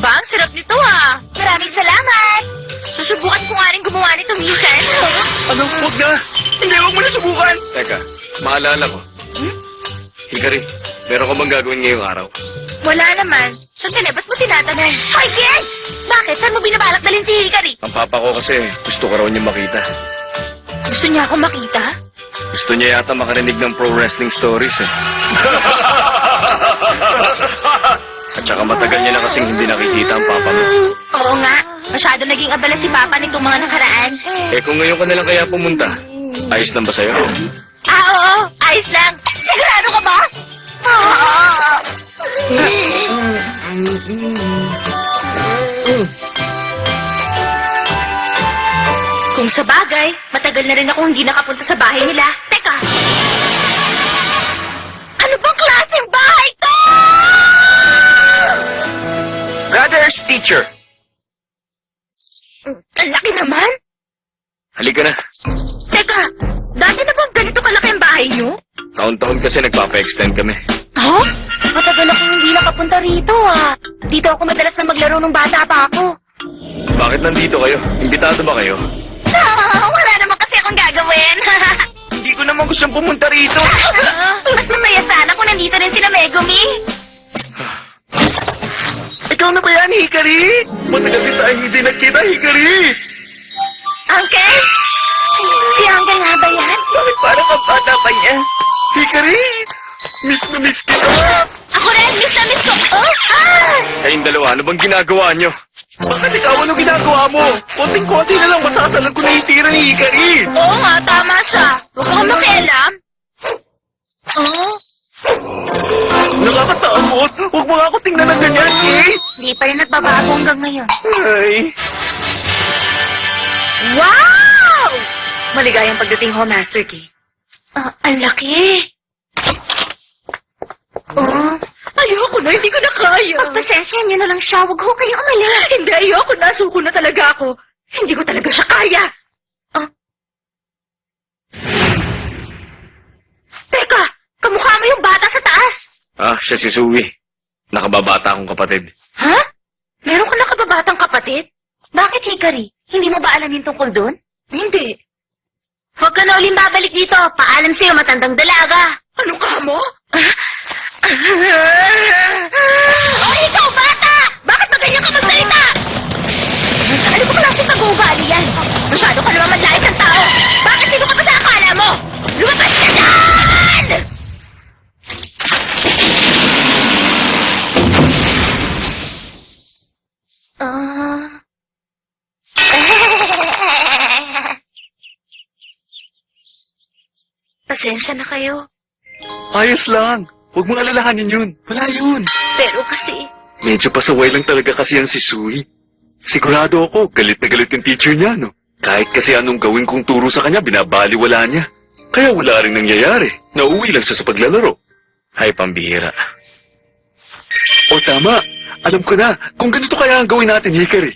Aba, ang sarap nito Maraming salamat. Susubukan ko nga rin gumawa nito minsan. Ano? Huwag na! Hindi, huwag mo na subukan! Teka, maalala ko. Hikari, meron ka bang gagawin ngayong araw? Wala naman. Sandali, ba't mo tinatanong? Hoy, Jen! Bakit? Saan mo binabalak dalhin si Hikari? Ang papa ko kasi gusto ko raw niya makita. Gusto niya akong makita? Gusto niya yata makarinig ng pro wrestling stories At saka matagal niya na kasing hindi nakikita ang papa mo. Oo nga. Masyado naging abala si Papa nitong mga nakaraan. Eh kung ngayon ka na lang kaya pumunta, ayos lang ba sa'yo? Oo. Ayos lang. Sigurado ka ba? Kung sa bagay, matagal na rin ako hindi nakapunta sa bahay nila. Teka! Ano bang klaseng bahay to? Brothers, teacher! Ang laki naman. Halika na. Teka, dati na bang ganito kalaki ang bahay niyo? Taon-taon kasi nagpapa-extend kami. Oh? Matagal akong hindi nakapunta rito Dito ako madalas na maglaro nung bata pa ako. Bakit nandito kayo? Imbitado ba kayo? Wala naman kasi akong gagawin. Hindi ko naman gustong pumunta rito! Mas masaya sana kung nandito rin sila Megumi. Ikaw na ba yan, Hikari? Matagal din tayo hindi nagkita, Hikari! Uncle? Si Uncle nga ba yan? Bakit parang ang bata pa niya? Hikari! Miss na miss kita! Ako rin, miss na miss ko. Kayong dalawa, ano bang ginagawa nyo? Bakit ikaw ano ginagawa mo? Konting-konti na lang masasalag ko na yung tira ni Hikari! Oo nga, tama siya. Huwag kang makialam. Nakakatakot! Huwag mo nga ako tingnan ng ganyan, eh! Hindi pa rin nagbabago hanggang ngayon. Ay! Wow! Maligayang pagdating ho, Master Key. Ang laki. Ayoko na, hindi ko na kaya. Pagpasensya niyo na lang siya, huwag ho kayong umalis. Hindi, ayoko na, suko na talaga ako. Hindi ko talaga siya kaya. Teka, kamukha mo yung bata sa taas. Siya si Sui. Nakababata akong kapatid. Ha? Meron ka nakababatang kapatid? Bakit, Hikari? Hindi mo ba alam yung tungkol doon? Hindi. Huwag ka na uling babalik dito. Paalam sa'yo, matandang dalaga. Ano ka mo? Oh, ikaw, bata! Bakit ba ganyan ka magsalita? Ano ba klaseng pag-uugali yan? Masyado ka naman manlait ng tao. Bakit sino ka ba sa akala mo? Lumabas ka dyan! Pasensya na kayo. Ayos lang. Huwag mong alalahanin yun. Wala yun. Pero kasi... Medyo pasaway lang talaga kasi ang si Sui. Sigurado ako, galit na galit yung teacher niya, no? Kahit kasi anong gawin kong turo sa kanya, binabaliwala niya. Kaya wala rin nangyayari. Nauwi lang siya sa paglalaro. Ay, pambihira. O tama. Alam ko na, kung ganito kaya ang gawin natin, Hikari.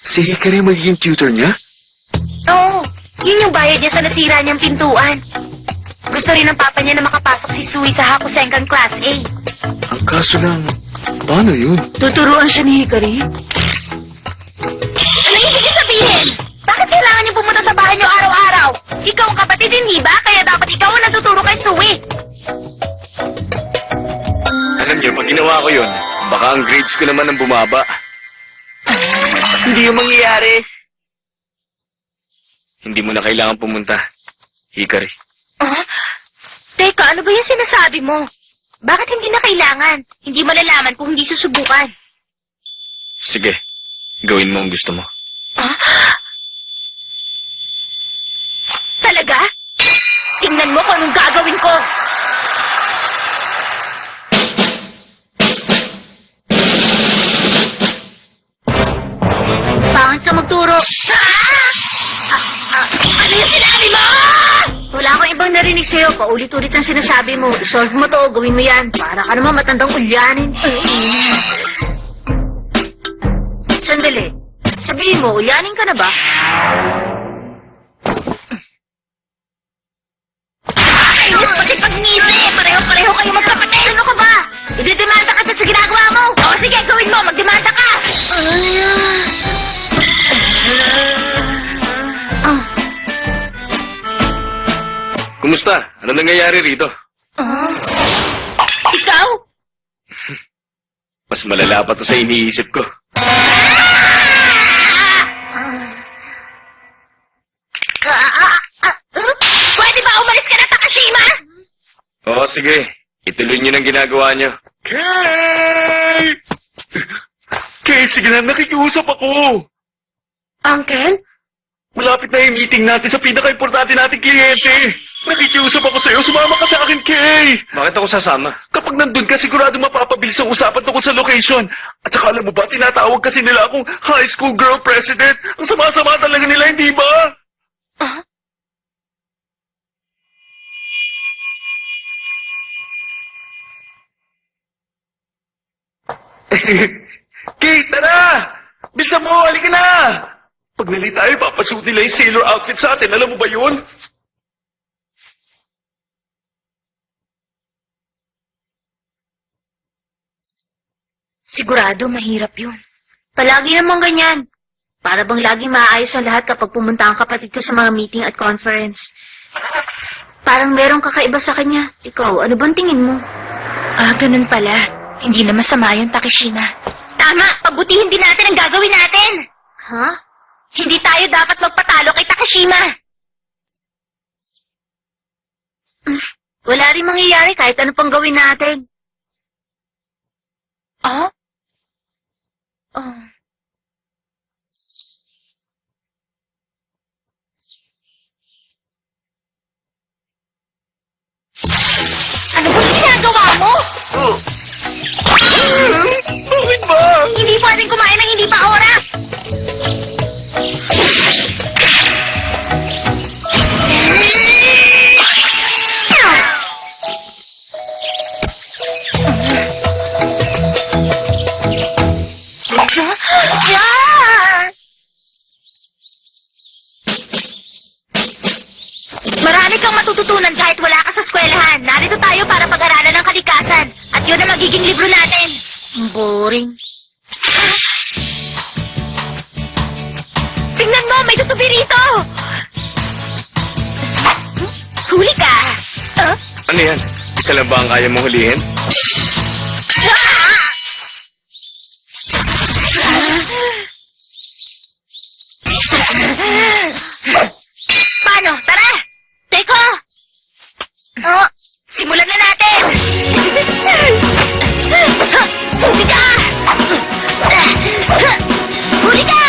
Si Hikari magiging tutor niya? Oo, yun yung bayad niya sa nasira niyang pintuan. Gusto rin ng papa niya na makapasok si Sui sa Hakusenkan Class A. Ang kaso lang, paano yun? Tuturuan siya ni Hikari? Ano ibig sabihin? Bakit kailangan niyo pumunta sa bahay niyo araw-araw? Ikaw ang kapatid, hindi ba? Kaya dapat ikaw ang natuturo kay Sui. Alam niyo, pag ginawa ko yun, baka ang grades ko naman ang bumaba. Hindi yung mangyayari. Hindi mo na kailangan pumunta, Hikari. Teka, ano ba yung sinasabi mo? Bakit hindi na kailangan? Hindi malalaman kung hindi susubukan. Sige, gawin mo ang gusto mo. Talaga? Tingnan mo kung anong gagawin ko. Pangit ka magturo. Ano yung sinabi mo? Wala akong ibang narinig sa'yo. Paulit-ulit ang sinasabi mo. Isolve mo to, gawin mo yan. Para ka naman matandang ulyanin. Sandali. Sabihin mo, ulyanin ka na ba? Inis pati pag Magdedemanda ka sa ginagawa mo! O sige, gawin mo! Magdemanda ka! Kumusta? Ano nangyayari rito? Ikaw? Mas malala pa to sa iniisip ko. Pwede ba umalis ka na, Takashima? Oo, sige. Ituloy niyo ng ginagawa niyo. Kay! Kay, sige na, nakikiusap ako. Uncle? Malapit na yung meeting natin sa pinaka-importante nating kliyente. Nakikiusap ako sa'yo, sumama ka sa akin, Kay. Bakit ako sasama? Kapag nandun ka, sigurado mapapabilis ang usapan tungkol sa location. At saka alam mo ba, tinatawag kasi nila akong high school girl president. Ang sama-sama talaga nila, hindi ba? Kate, tara! Bilisan mo, halika na! Pag nali tayo, papasuot nila yung sailor outfit sa atin. Alam mo ba yun? Sigurado, mahirap yun. Palagi namang ganyan. Para bang laging maayos ang lahat kapag pumunta ang kapatid ko sa mga meeting at conference. Parang merong kakaiba sa kanya. Ikaw, ano bang tingin mo? Ah, ganun pala. Hindi na masama yung Takashima. Tama! Pabutihin din natin ang gagawin natin! Ha? Hindi tayo dapat magpatalo kay Takashima! Wala rin mangyayari kahit ano pang gawin natin. Ah? Oh. Ano ba ginagawa mo? Bakit ba? Hindi pwedeng kumain ng hindi pa oras! Marami kang matututunan kahit wala ka sa eskwelahan. Narito tayo para pag-aralan ng kalikasan. At yun ang magiging libro natin. Boring. Tingnan mo, may tutubi rito! Huli ka! Huh? Ano yan? Isa lang ba ang kaya mong hulihin? Paano? Tara! Teko! Oh, simulan na natin! Huli ka! Huli ka!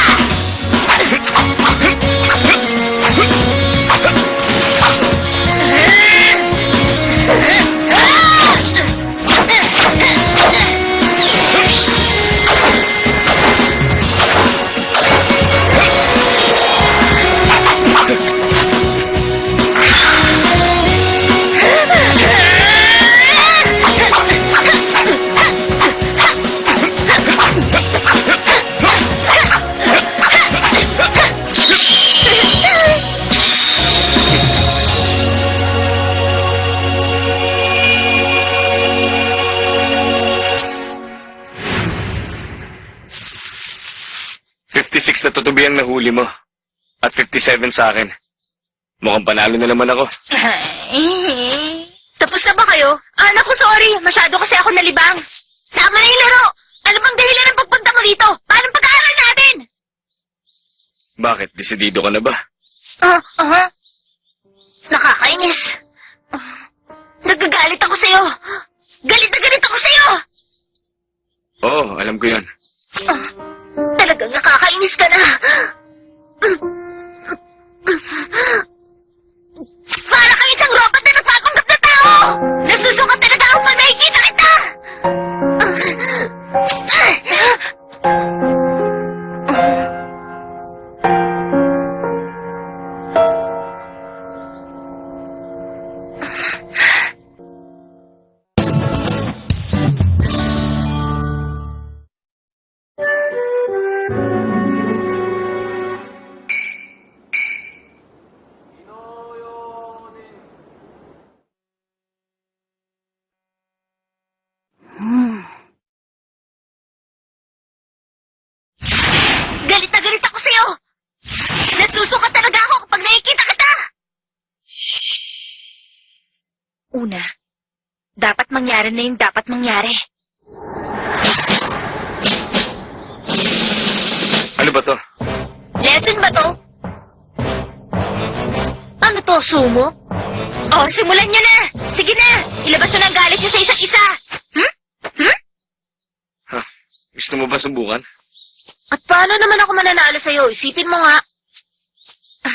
Na tutubi ang nahuli mo. At 57 sa akin. Mukhang panalo na naman ako. Tapos na ba kayo? Ah, naku, sorry. Masyado kasi ako nalibang. Tama na yung laro. Ano bang dahilan ng pagpunta mo rito? Paano pag-aaral natin? Bakit? Desidido ka na ba? Nakakainis. Nagagalit ako sa'yo. Galit na galit ako sa'yo. Oo, alam ko yan. Talagang nakakainis ka na. Para kang isang robot na nagpapanggap na tao! Nasusukat talaga ako pag nakikita kita! Una, dapat mangyari na yung dapat mangyari. Ano ba to? Lesson ba to? Ano to, sumo? Oh, simulan nyo na! Sige na! Ilabas nyo ng galit nyo sa isa't isa! Gusto mo ba subukan? At paano naman ako mananalo sa'yo? Isipin mo nga.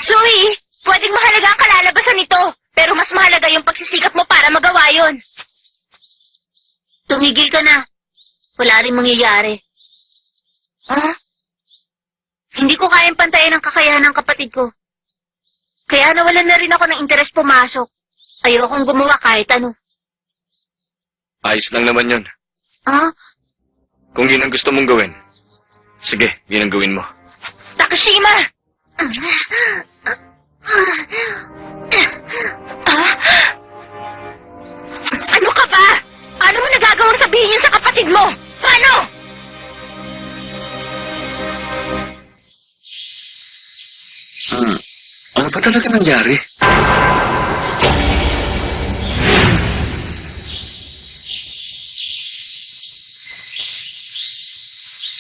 Zoe, pwedeng mahalaga ang kalalabasan nito, pero mas mahalaga yung pagsisikap mo para magawa yon. Tumigil ka na. Wala rin mangyayari. Hindi ko kayang pantayin ang kakayahan ng kapatid ko. Kaya nawalan na rin ako ng interes pumasok. Ayokong gumawa kahit ano. Ayos lang naman yon. Ah? Kung yun ang gusto mong gawin, sige, yun ang gawin mo. Takashima! Ano ka ba? Paano mo nagagawang sabihin yun sa kapatid mo? Paano? Ano ba talaga nangyari?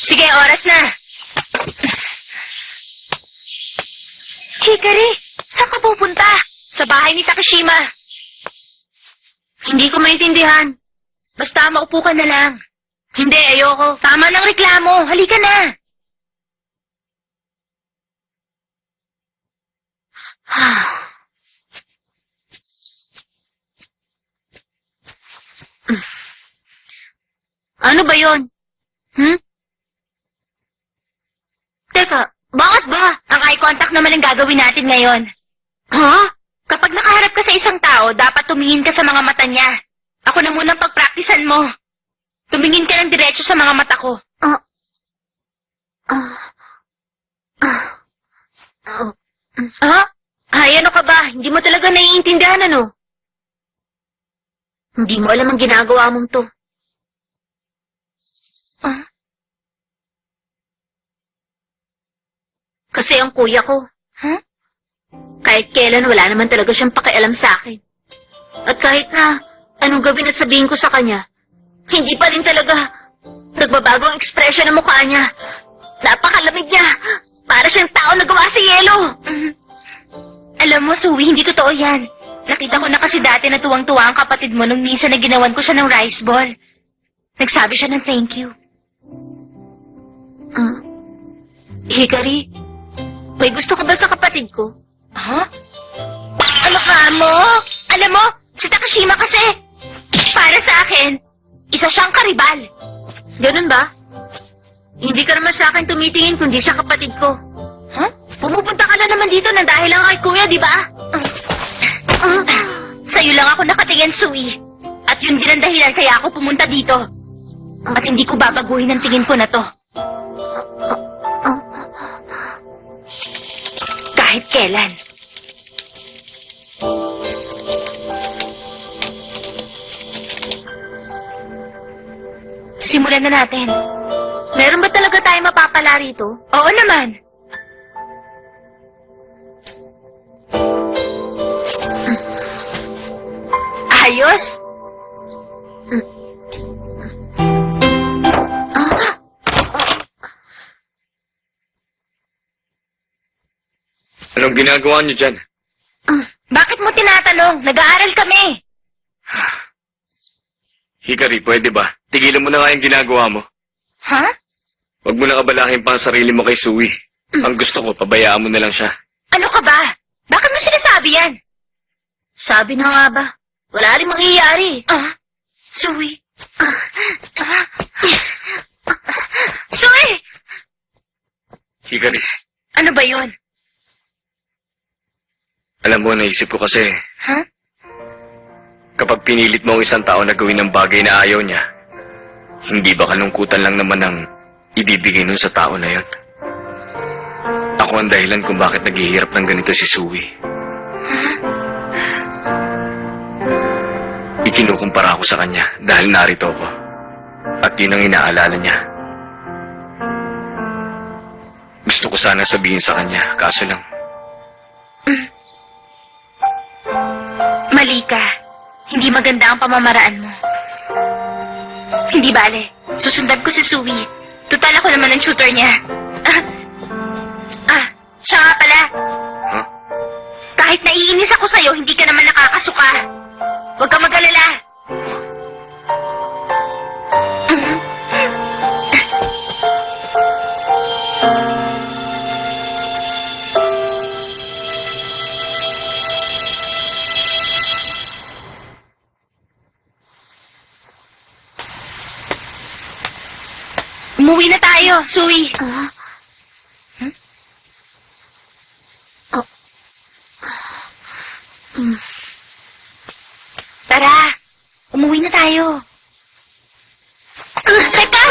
Sige, oras na. Hikari, saan ka pupunta? Sa bahay ni Takashima. Hindi ko maintindihan. Basta maupo ka na lang. Hindi, ayoko. Tama ng reklamo. Halika na. Ano ba yon? Teka, bakit ba? Ang eye contact naman ang gagawin natin ngayon. Ha? Kapag nakaharap ka sa isang tao, dapat tumingin ka sa mga mata niya. Ako na munang pagpraktisan mo. Tumingin ka ng diretso sa mga mata ko. Ha? Ay, ano ka ba? Hindi mo talaga naiintindihan, ano? Hindi mo alam ang ginagawa mong to. Kasi ang kuya ko, kahit kailan wala naman talaga siyang pakialam sa akin. At kahit na anong gawin at sabihin ko sa kanya, hindi pa rin talaga nagbabago ang ekspresyon ng mukha niya. Napakalamig niya. Para siyang tao na gawa sa yelo. Alam mo, Sui, hindi totoo yan. Nakita ko na kasi dati na tuwang-tuwa ang kapatid mo nung minsan na ginawan ko siya ng rice ball. Nagsabi siya ng thank you. Hikari, may gusto ka ba sa kapatid ko? Ha? Ano ka mo? Alam mo, si Takashima kasi, para sa akin, isa siyang karibal. Ganun ba? Hindi ka naman sa akin tumitingin kundi sa kapatid ko. Huh? Pumupunta ka na naman dito na dahil lang kay kuya, di ba? Sa'yo lang ako nakatingin, Sui. At yun din ang dahilan kaya ako pumunta dito. At hindi ko babaguhin ang tingin ko na to. Kahit kailan. Simulan na natin. Meron ba talaga tayo mapapala rito? Oo naman. Ayos. Anong ginagawa niyo dyan? Bakit mo tinatanong? Nag-aaral kami. Hikari, pwede ba? Tigilan mo na nga yung ginagawa mo. Ha? Huwag mo na kabalahin pa ang sarili mo kay Sui. Ang gusto ko, pabayaan mo na lang siya. Ano ka ba? Bakit mo sinasabi yan? Sabi na nga ba? Wala rin mangyayari. Sui. Sui! Hikari, Ano ba yon? alam mo, naisip ko kasi, Ha? kapag pinilit mo ang isang tao na gawin ng bagay na ayaw niya, hindi ba kalungkutan lang naman ang ibibigay nun sa tao na yon? Ako ang dahilan kung bakit naghihirap ng ganito si Sui. Ikinukumpara ako sa kanya dahil narito ako. At yun ang inaalala niya. Gusto ko sana sabihin sa kanya, kaso lang. Mali ka. Hindi maganda ang pamamaraan mo. Hindi bale. Susundan ko si Sui. Tutal ako naman ang tutor niya. Siya nga pala. Huh? Kahit naiinis ako sa'yo, hindi ka naman nakakasuka. Huwag ka mag-alala. Umuwi na tayo, Sui. Tara, umuwi na tayo. Teka!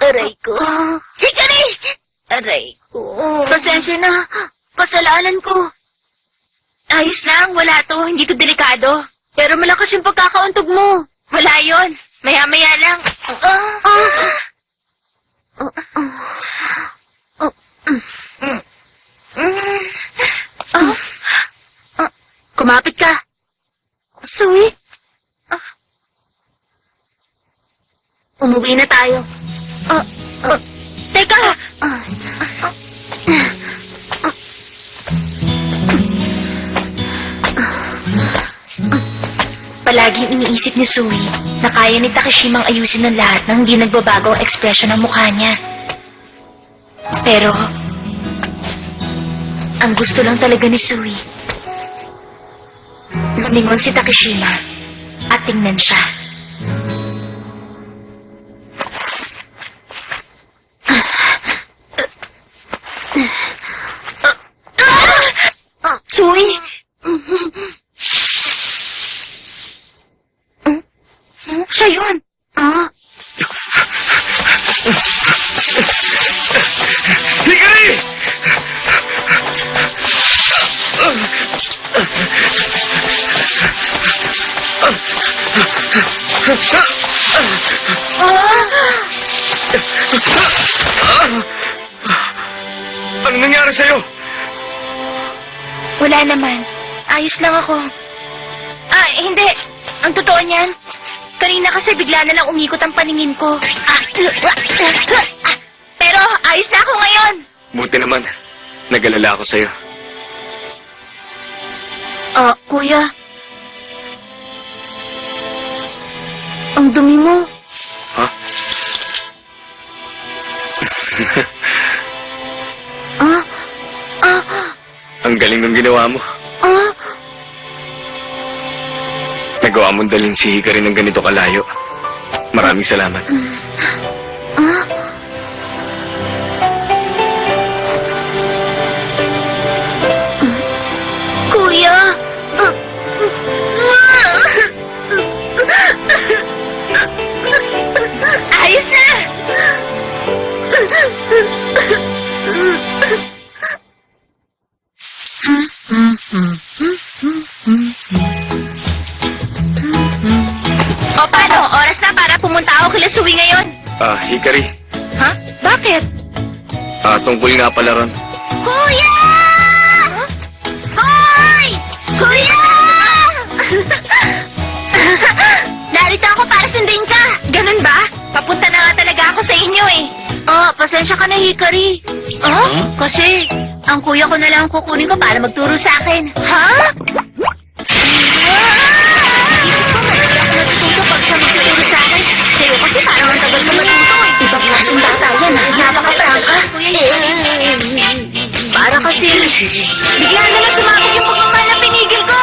Aray ko. Hikari! Aray ko. Pasensya na. Kasalanan ko. Ayos lang, wala to. Hindi to delikado. Pero malakas yung pagkakauntog mo. Wala yon. Maya-maya lang. Kumapit ka. Sui? Umuwi na tayo. Teka! Palaging iniisip ni Sui na kaya ni Takeshimang ayusin ng lahat nang hindi nagbabago ang ekspresyon ng mukha niya. Pero, ang gusto lang talaga ni Sui, lumingon si Takeshima at tingnan siya. Sui! Siya yun! Hikari! Ano nangyari sa'yo? Wala naman. Ayos lang ako. Hindi. Ang totoo niyan, kanina kasi bigla na lang umikot ang paningin ko. Pero ayos na ako ngayon. Buti naman. Nag-alala ako sa'yo. Kuya. Ang dumi mo. Ha? Ang galing ng ginawa mo. Nagawa mong dalhin si Hikari ng ganito kalayo. Maraming salamat. Kuya! Ayos na! O paano? Oras na para pumunta ako kila Sui ngayon. Hikari. Ha? Bakit? Tungkol nga pala ron. Kuya! Hoy! Kuya! Narito ako para sundin ka. Ganun ba? Papunta na nga talaga ako sa inyo eh. Pasensya ka na, Hikari. Kasi ang kuya ko na lang kukunin ko para magturo sa akin. Ha? Isip ko, hindi ako natututo pag siya magtuturo sa akin. Sa'yo kasi parang ang tagal ko matuto eh. Ibang klaseng bata yan, ha? Napaka-prangka. Para kasi, bigla na lang sumakot yung pagmamahal na pinigil ko.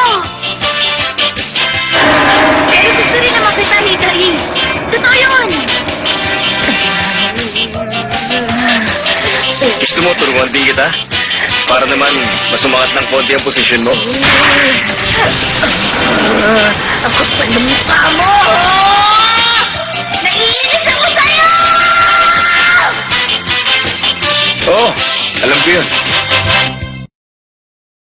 Pero gusto rin naman kita, Hikari. Totoo yun. Gusto mo turuan din kita? Para naman masumangat ng konti ang posisyon mo. Ang kapal ng mukha mo! Naiinis ako sa'yo! Oo, Alam ko yun.